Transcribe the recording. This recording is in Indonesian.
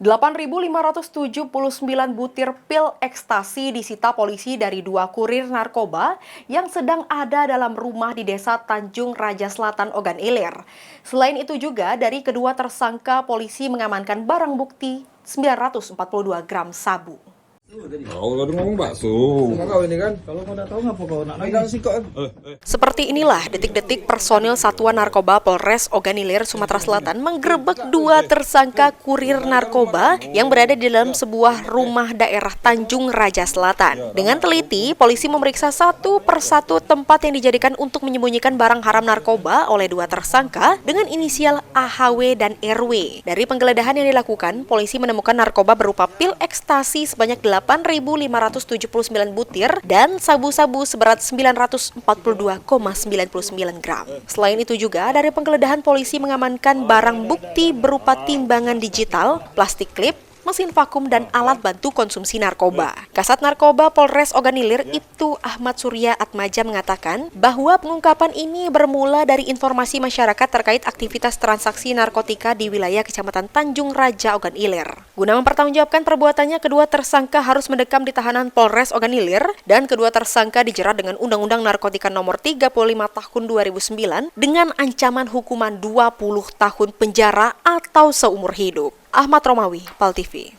8.579 butir pil ekstasi disita polisi dari 2 kurir narkoba yang sedang ada dalam rumah di Desa Tanjung Raja Selatan, Ogan Ilir. Selain itu juga dari kedua tersangka polisi mengamankan barang bukti 942 gram sabu. Ngomong bakso. Ini kan, kalau kau tahu ngapa kau nak pegang sih kok. Seperti inilah detik-detik personil Satuan Narkoba Polres Ogan Ilir, Sumatera Selatan menggerebek 2 tersangka kurir narkoba yang berada di dalam sebuah rumah daerah Tanjung Raja Selatan. Dengan teliti, polisi memeriksa satu persatu tempat yang dijadikan untuk menyembunyikan barang haram narkoba oleh 2 tersangka dengan inisial AHW dan RW. Dari penggeledahan yang dilakukan, polisi menemukan narkoba berupa pil ekstasi sebanyak 8.579 butir dan sabu-sabu seberat 942,99 gram. Selain itu juga dari penggeledahan polisi mengamankan barang bukti berupa timbangan digital, plastik klip, mesin vakum, dan alat bantu konsumsi narkoba. Kasat Narkoba Polres Ogan Ilir, Ibtu Ahmad Surya Atmaja mengatakan bahwa pengungkapan ini bermula dari informasi masyarakat terkait aktivitas transaksi narkotika di wilayah Kecamatan Tanjung Raja, Ogan Ilir. Guna mempertanggungjawabkan perbuatannya, kedua tersangka harus mendekam di tahanan Polres Ogan Ilir dan kedua tersangka dijerat dengan Undang-Undang Narkotika Nomor 35 Tahun 2009 dengan ancaman hukuman 20 tahun penjara atau seumur hidup. Ahmad Romawi, PAL TV.